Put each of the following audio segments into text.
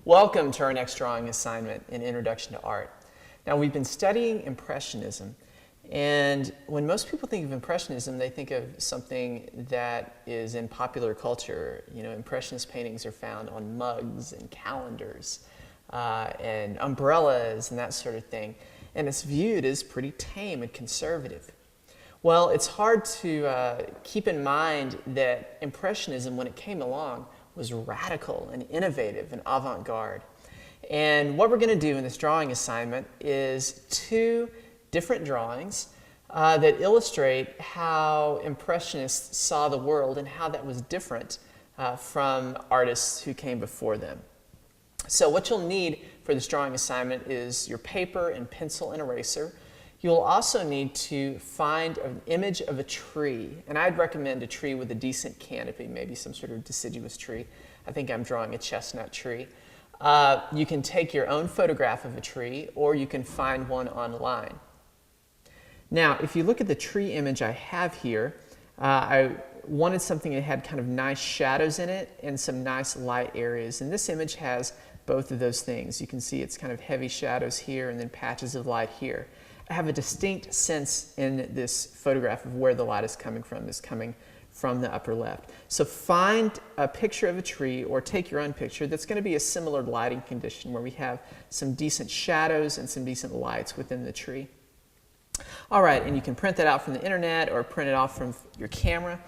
Welcome to our next drawing assignment in Introduction to Art. Now, we've been studying Impressionism, and when most people think of Impressionism, they think of something that is in popular culture. You know, Impressionist paintings are found on mugs and calendars and umbrellas and that sort of thing, and it's viewed as pretty tame and conservative. Well, it's hard to keep in mind that Impressionism, when it came along, was radical and innovative and avant-garde. And what we're going to do in this drawing assignment is two different drawings that illustrate how Impressionists saw the world and how that was different from artists who came before them. So what you'll need for this drawing assignment is your paper and pencil and eraser. You'll also need to find an image of a tree, and I'd recommend a tree with a decent canopy, maybe some sort of deciduous tree. I think I'm drawing a chestnut tree. You can take your own photograph of a tree, or you can find one online. Now, if you look at the tree image I have here, I wanted something that had kind of nice shadows in it and some nice light areas, and this image has both of those things. You can see it's kind of heavy shadows here and then patches of light here. I have a distinct sense in this photograph of where the light is coming from. It's coming from the upper left. So find a picture of a tree or take your own picture that's going to be a similar lighting condition where we have some decent shadows and some decent lights within the tree. All right, and you can print that out from the internet or print it off from your camera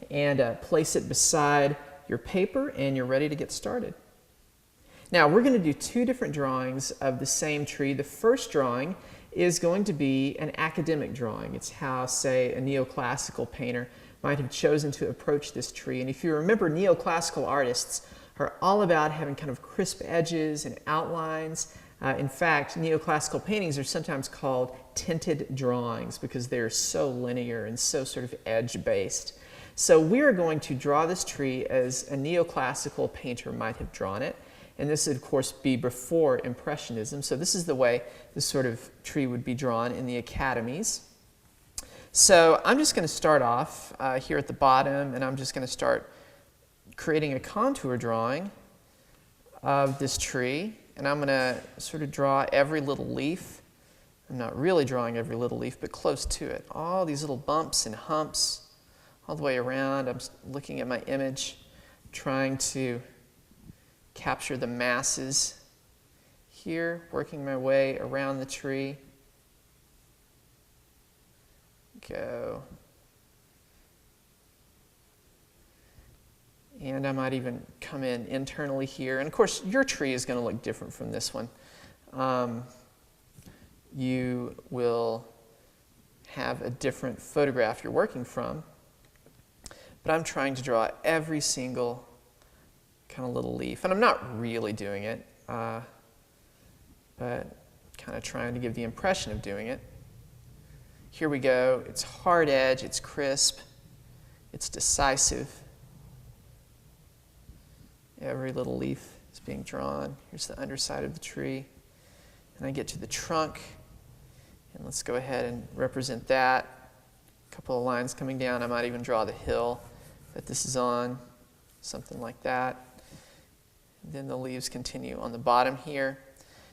and place it beside your paper, and you're ready to get started. Now, we're going to do two different drawings of the same tree. The first drawing is going to be an academic drawing. It's how, say, a neoclassical painter might have chosen to approach this tree. And if you remember, neoclassical artists are all about having kind of crisp edges and outlines. In fact, neoclassical paintings are sometimes called tinted drawings because they're so linear and so sort of edge-based. So we're going to draw this tree as a neoclassical painter might have drawn it. And this would, of course, be before Impressionism. So this is the way this sort of tree would be drawn in the academies. So I'm just going to start off here at the bottom, and I'm just going to start creating a contour drawing of this tree. And I'm going to sort of draw every little leaf. I'm not really drawing every little leaf, but close to it. All these little bumps and humps all the way around. I'm looking at my image, trying to capture the masses here, working my way around the tree. Go. And I might even come in internally here. And of course, your tree is going to look different from this one. You will have a different photograph you're working from. But I'm trying to draw every single kind of little leaf. And I'm not really doing it, but kind of trying to give the impression of doing it. Here we go. It's hard edge, it's crisp, it's decisive. Every little leaf is being drawn. Here's the underside of the tree. And I get to the trunk, and let's go ahead and represent that. A couple of lines coming down. I might even draw the hill that this is on, something like that. Then the leaves continue on the bottom here.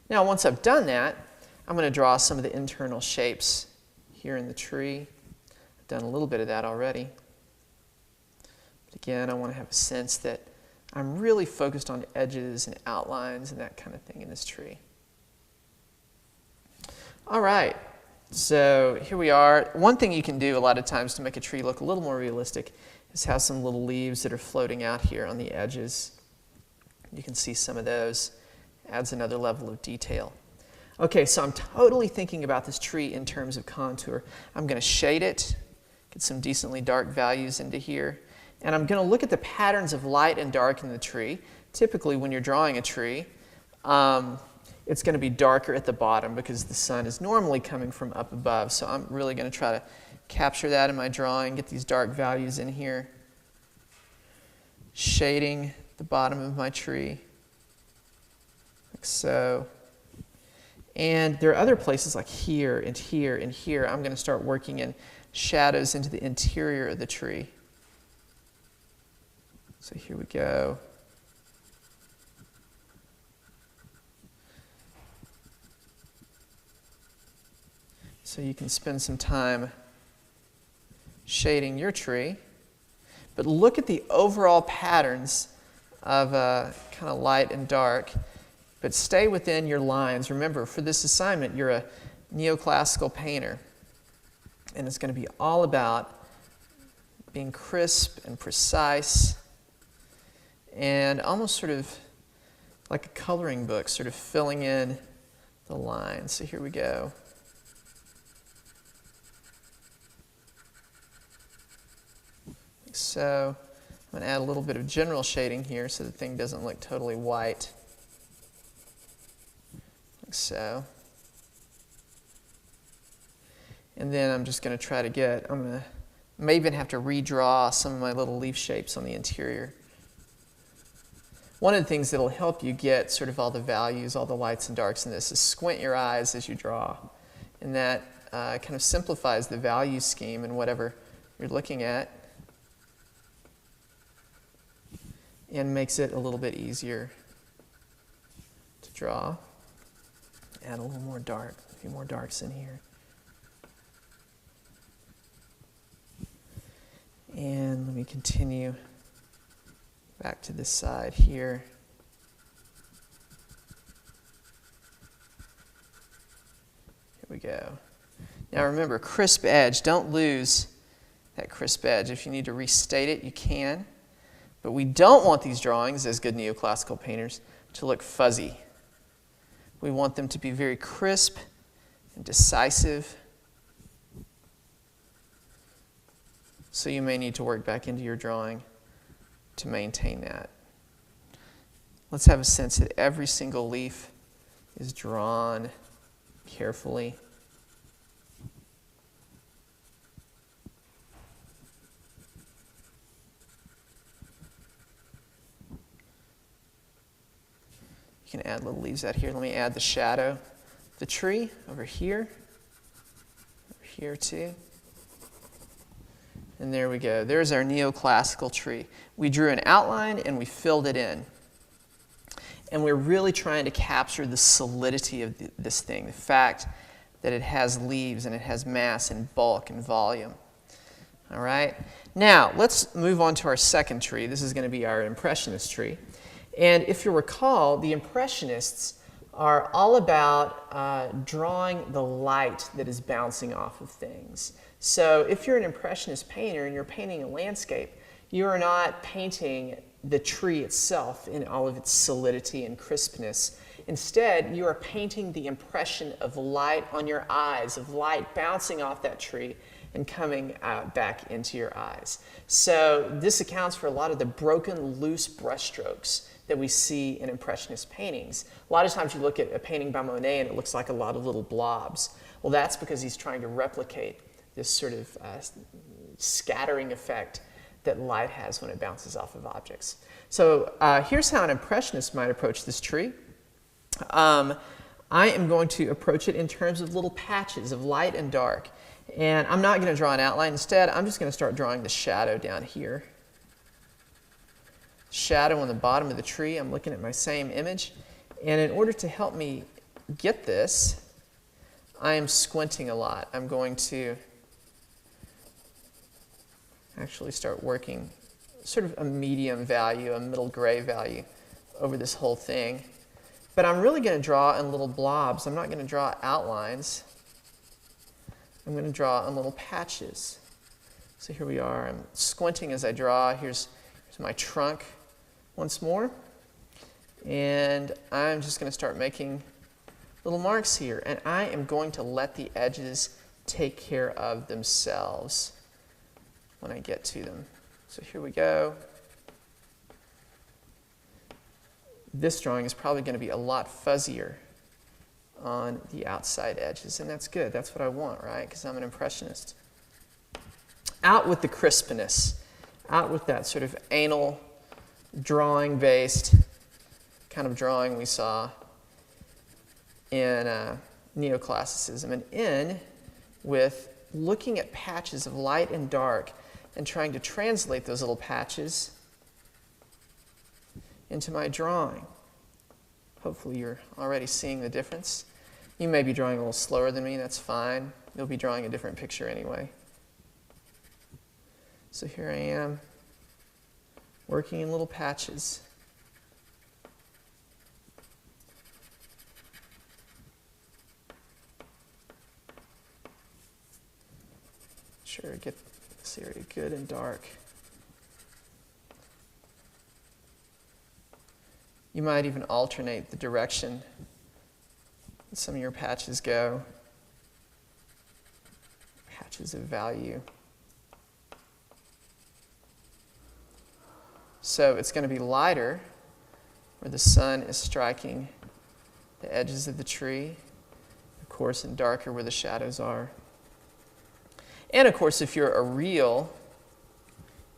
Now, once I've done that, I'm going to draw some of the internal shapes here in the tree. I've done a little bit of that already. But again, I want to have a sense that I'm really focused on edges and outlines and that kind of thing in this tree. All right, so here we are. One thing you can do a lot of times to make a tree look a little more realistic is have some little leaves that are floating out here on the edges. You can see some of those. Adds another level of detail. Okay, so I'm totally thinking about this tree in terms of contour. I'm going to shade it, get some decently dark values into here, and I'm going to look at the patterns of light and dark in the tree. Typically, when you're drawing a tree, it's going to be darker at the bottom because the sun is normally coming from up above. So I'm really going to try to capture that in my drawing, get these dark values in here. Shading the bottom of my tree, like so. And there are other places like here and here and here. I'm going to start working in shadows into the interior of the tree. So here we go. So you can spend some time shading your tree. But look at the overall patterns of kind of light and dark. But stay within your lines. Remember, for this assignment, you're a neoclassical painter. And it's going to be all about being crisp and precise and almost sort of like a coloring book, sort of filling in the lines. So here we go. Like so. I'm going to add a little bit of general shading here so the thing doesn't look totally white. Like so. And then I'm just going to try to get, may even have to redraw some of my little leaf shapes on the interior. One of the things that will help you get sort of all the values, all the lights and darks in this is squint your eyes as you draw. And that kind of simplifies the value scheme in whatever you're looking at and makes it a little bit easier to draw. Add a little more dark, a few more darks in here. And let me continue back to this side here. Here we go. Now remember, crisp edge. Don't lose that crisp edge. If you need to restate it, you can. But we don't want these drawings, as good neoclassical painters, to look fuzzy. We want them to be very crisp and decisive. So you may need to work back into your drawing to maintain that. Let's have a sense that every single leaf is drawn carefully. You can add little leaves out here. Let me add the shadow of the tree over here too. And there we go. There's our neoclassical tree. We drew an outline and we filled it in. And we're really trying to capture the solidity of this thing, the fact that it has leaves and it has mass and bulk and volume. All right? Now, let's move on to our second tree. This is going to be our Impressionist tree. And if you recall, the Impressionists are all about drawing the light that is bouncing off of things. So if you're an Impressionist painter and you're painting a landscape, you are not painting the tree itself in all of its solidity and crispness. Instead, you are painting the impression of light on your eyes, of light bouncing off that tree and coming back into your eyes. So this accounts for a lot of the broken, loose brushstrokes that we see in Impressionist paintings. A lot of times you look at a painting by Monet and it looks like a lot of little blobs. Well, that's because he's trying to replicate this sort of scattering effect that light has when it bounces off of objects. So here's how an Impressionist might approach this tree. I am going to approach it in terms of little patches of light and dark. And I'm not going to draw an outline. Instead, I'm just going to start drawing the shadow down here. Shadow on the bottom of the tree. I'm looking at my same image. And in order to help me get this, I am squinting a lot. I'm going to actually start working sort of a medium value, a middle gray value over this whole thing. But I'm really going to draw in little blobs. I'm not going to draw outlines. I'm going to draw in little patches. So here we are. I'm squinting as I draw. Here's my trunk once more. And I'm just going to start making little marks here. And I am going to let the edges take care of themselves when I get to them. So here we go. This drawing is probably going to be a lot fuzzier on the outside edges, and that's good. That's what I want, right? Because I'm an Impressionist. Out with the crispness. Out with that sort of anal, drawing-based kind of drawing we saw in neoclassicism, and in with looking at patches of light and dark and trying to translate those little patches into my drawing. Hopefully you're already seeing the difference. You may be drawing a little slower than me, that's fine. you'll be drawing a different picture anyway. So here I am, working in little patches. Sure, get this area good and dark. You might even alternate the direction that some of your patches go. Patches of value. So it's going to be lighter where the sun is striking the edges of the tree, of course, and darker where the shadows are. And of course, if you're a real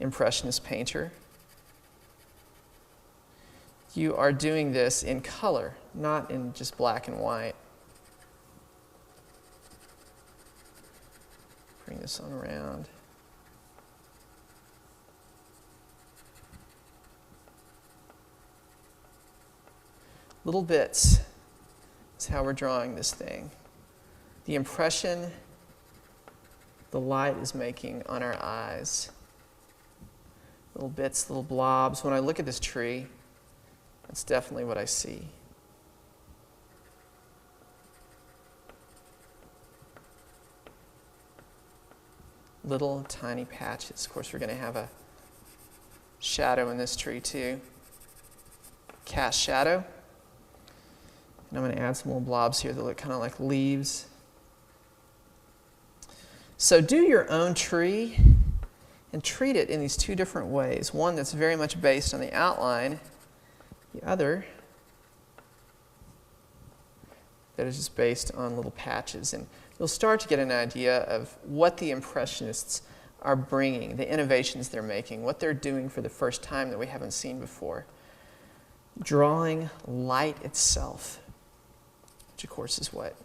Impressionist painter, you are doing this in color, not in just black and white. Bring this on around. Little bits is how we're drawing this thing. The impression the light is making on our eyes. Little bits, little blobs. When I look at this tree, that's definitely what I see. Little tiny patches. Of course, we're going to have a shadow in this tree too. Cast shadow. And I'm going to add some little blobs here that look kind of like leaves. So do your own tree and treat it in these two different ways. One that's very much based on the outline. The other that is just based on little patches. And you'll start to get an idea of what the Impressionists are bringing, the innovations they're making, what they're doing for the first time that we haven't seen before. Drawing light itself, which of course is what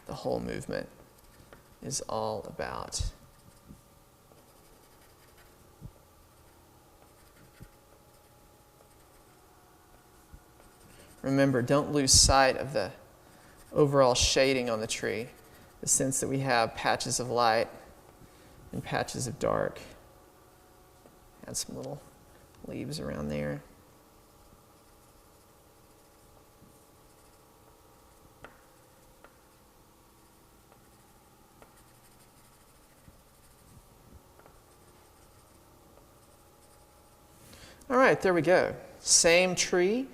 the whole movement is all about. Remember, don't lose sight of the overall shading on the tree, the sense that we have patches of light and patches of dark. Add some little leaves around there. All right, there we go. Same tree,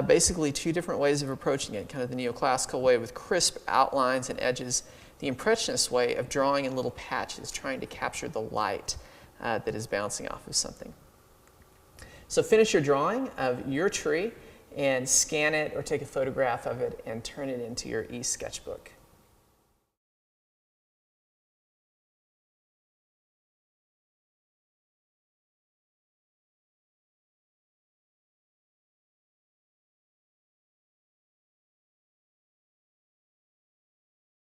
basically two different ways of approaching it, kind of the neoclassical way with crisp outlines and edges, the Impressionist way of drawing in little patches, trying to capture the light that is bouncing off of something. So finish your drawing of your tree and scan it or take a photograph of it and turn it into your e-sketchbook.